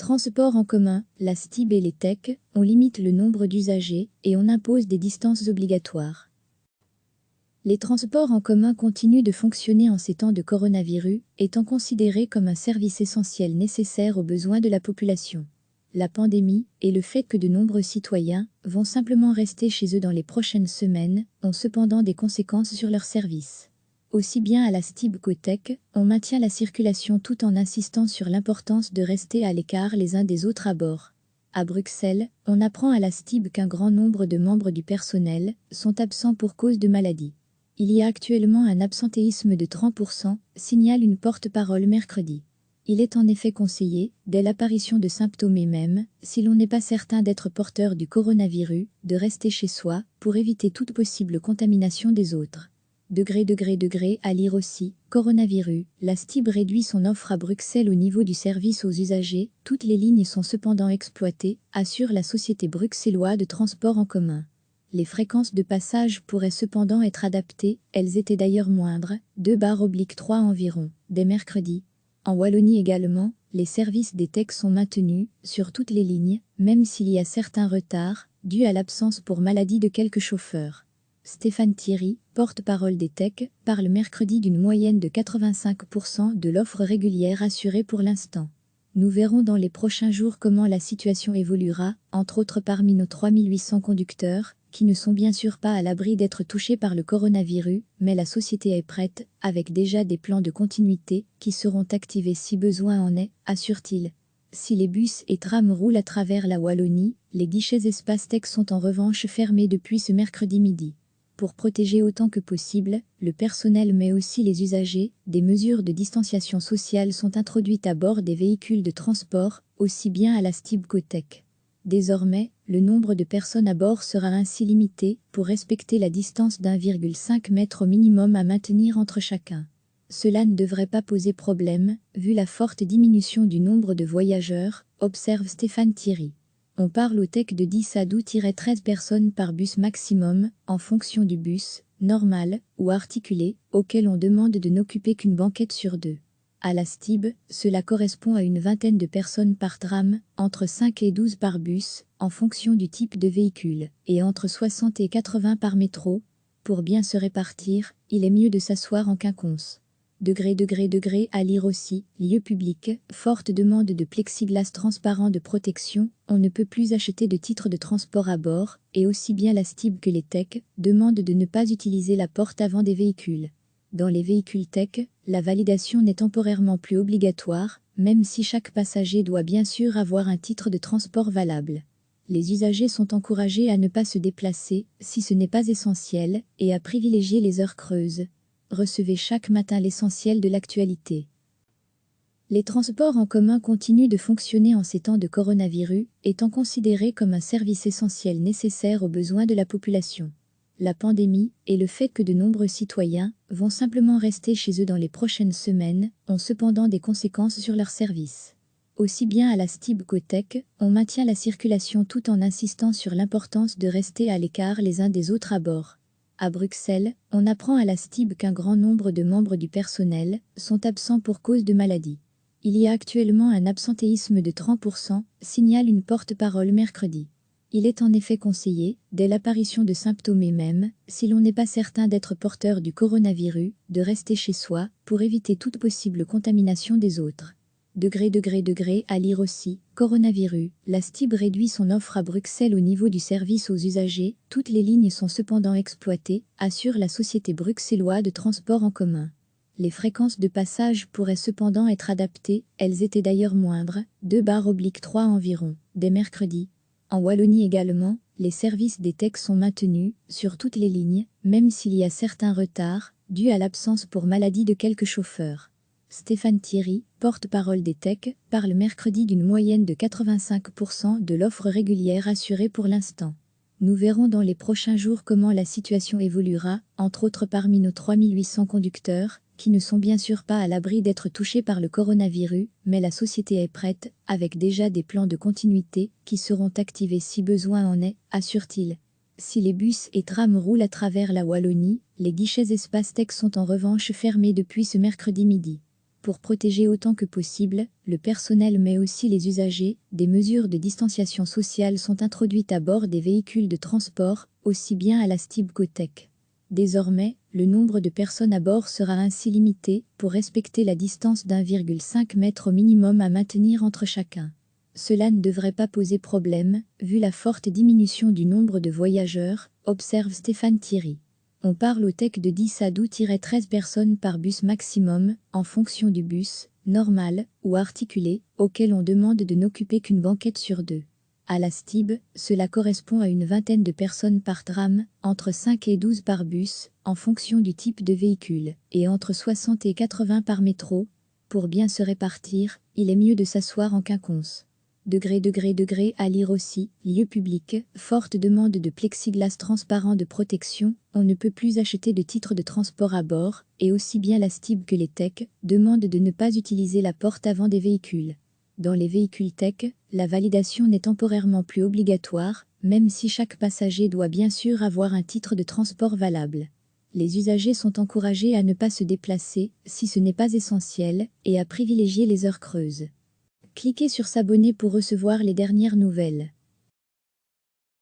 transports en commun, la STIB et les TEC, on limite le nombre d'usagers et on impose des distances obligatoires. Les transports en commun continuent de fonctionner en ces temps de coronavirus, étant considérés comme un service essentiel nécessaire aux besoins de la population. La pandémie et le fait que de nombreux citoyens vont simplement rester chez eux dans les prochaines semaines ont cependant des conséquences sur leurs services. Aussi bien à la STIB qu'au TEC, on maintient la circulation tout en insistant sur l'importance de rester à l'écart les uns des autres à bord. À Bruxelles, on apprend à la STIB qu'un grand nombre de membres du personnel sont absents pour cause de maladie. Il y a actuellement un absentéisme de 30%, signale une porte-parole mercredi. Il est en effet conseillé, dès l'apparition de symptômes et même, si l'on n'est pas certain d'être porteur du coronavirus, de rester chez soi pour éviter toute possible contamination des autres. À lire aussi, coronavirus, la STIB réduit son offre à Bruxelles au niveau du service aux usagers, toutes les lignes sont cependant exploitées, assure la société bruxelloise de transport en commun. Les fréquences de passage pourraient cependant être adaptées, elles étaient d'ailleurs moindres, 2/3 environ, dès mercredi. En Wallonie également, les services des TEC sont maintenus, sur toutes les lignes, même s'il y a certains retards, dus à l'absence pour maladie de quelques chauffeurs. Stéphane Thierry, porte-parole des TEC, parle mercredi d'une moyenne de 85% de l'offre régulière assurée pour l'instant. Nous verrons dans les prochains jours comment la situation évoluera, entre autres parmi nos 3800 conducteurs, qui ne sont bien sûr pas à l'abri d'être touchés par le coronavirus, mais la société est prête, avec déjà des plans de continuité, qui seront activés si besoin en est, assure-t-il. Si les bus et trams roulent à travers la Wallonie, les guichets Espace TEC sont en revanche fermés depuis ce mercredi midi. Pour protéger autant que possible le personnel mais aussi les usagers, des mesures de distanciation sociale sont introduites à bord des véhicules de transport, aussi bien à la STIB qu'au TEC. Désormais, le nombre de personnes à bord sera ainsi limité pour respecter la distance d'1,5 mètre au minimum à maintenir entre chacun. Cela ne devrait pas poser problème, vu la forte diminution du nombre de voyageurs, observe Stéphane Thierry. On parle au TEC de 10 à 12-13 personnes par bus maximum, en fonction du bus, normal ou articulé, auquel on demande de n'occuper qu'une banquette sur deux. À la STIB, cela correspond à une vingtaine de personnes par tram, entre 5 et 12 par bus, en fonction du type de véhicule, et entre 60 et 80 par métro. Pour bien se répartir, il est mieux de s'asseoir en quinconce. À lire aussi, lieu public, forte demande de plexiglas transparent de protection, on ne peut plus acheter de titres de transport à bord, et aussi bien la STIB que les TEC demandent de ne pas utiliser la porte avant des véhicules. Dans les véhicules TEC, la validation n'est temporairement plus obligatoire, même si chaque passager doit bien sûr avoir un titre de transport valable. Les usagers sont encouragés à ne pas se déplacer, si ce n'est pas essentiel, et à privilégier les heures creuses. Recevez chaque matin l'essentiel de l'actualité. Les transports en commun continuent de fonctionner en ces temps de coronavirus, étant considérés comme un service essentiel nécessaire aux besoins de la population. La pandémie et le fait que de nombreux citoyens vont simplement rester chez eux dans les prochaines semaines ont cependant des conséquences sur leurs services. Aussi bien à la STIB qu'au TEC, on maintient la circulation tout en insistant sur l'importance de rester à l'écart les uns des autres à bord. À Bruxelles, on apprend à la STIB qu'un grand nombre de membres du personnel sont absents pour cause de maladie. Il y a actuellement un absentéisme de 30%, signale une porte-parole mercredi. Il est en effet conseillé, dès l'apparition de symptômes et même, si l'on n'est pas certain d'être porteur du coronavirus, de rester chez soi pour éviter toute possible contamination des autres. À lire aussi, coronavirus, la STIB réduit son offre à Bruxelles au niveau du service aux usagers, toutes les lignes sont cependant exploitées, assure la société bruxelloise de transport en commun. Les fréquences de passage pourraient cependant être adaptées, elles étaient d'ailleurs moindres, 2/3 environ, dès mercredi. En Wallonie également, les services des TEC sont maintenus, sur toutes les lignes, même s'il y a certains retards, dus à l'absence pour maladie de quelques chauffeurs. Stéphane Thierry, porte-parole des TEC, parle mercredi d'une moyenne de 85% de l'offre régulière assurée pour l'instant. Nous verrons dans les prochains jours comment la situation évoluera, entre autres parmi nos 3800 conducteurs, qui ne sont bien sûr pas à l'abri d'être touchés par le coronavirus, mais la société est prête, avec déjà des plans de continuité, qui seront activés si besoin en est, assure-t-il. Si les bus et trams roulent à travers la Wallonie, les guichets Espace TEC sont en revanche fermés depuis ce mercredi midi. Pour protéger autant que possible le personnel mais aussi les usagers, des mesures de distanciation sociale sont introduites à bord des véhicules de transport, aussi bien à la STIB qu'au TEC. Désormais, le nombre de personnes à bord sera ainsi limité pour respecter la distance d'1,5 m au minimum à maintenir entre chacun. Cela ne devrait pas poser problème, vu la forte diminution du nombre de voyageurs, observe Stéphane Thierry. On parle au TEC de 10 à 12-13 personnes par bus maximum, en fonction du bus, normal ou articulé, auquel on demande de n'occuper qu'une banquette sur deux. À la STIB, cela correspond à une vingtaine de personnes par tram, entre 5 et 12 par bus, en fonction du type de véhicule, et entre 60 et 80 par métro. Pour bien se répartir, il est mieux de s'asseoir en quinconce. À lire aussi, lieu public, forte demande de plexiglas transparent de protection, on ne peut plus acheter de titres de transport à bord, et aussi bien la STIB que les TEC demandent de ne pas utiliser la porte avant des véhicules. Dans les véhicules TEC, la validation n'est temporairement plus obligatoire, même si chaque passager doit bien sûr avoir un titre de transport valable. Les usagers sont encouragés à ne pas se déplacer, si ce n'est pas essentiel, et à privilégier les heures creuses. Cliquez sur s'abonner pour recevoir les dernières nouvelles.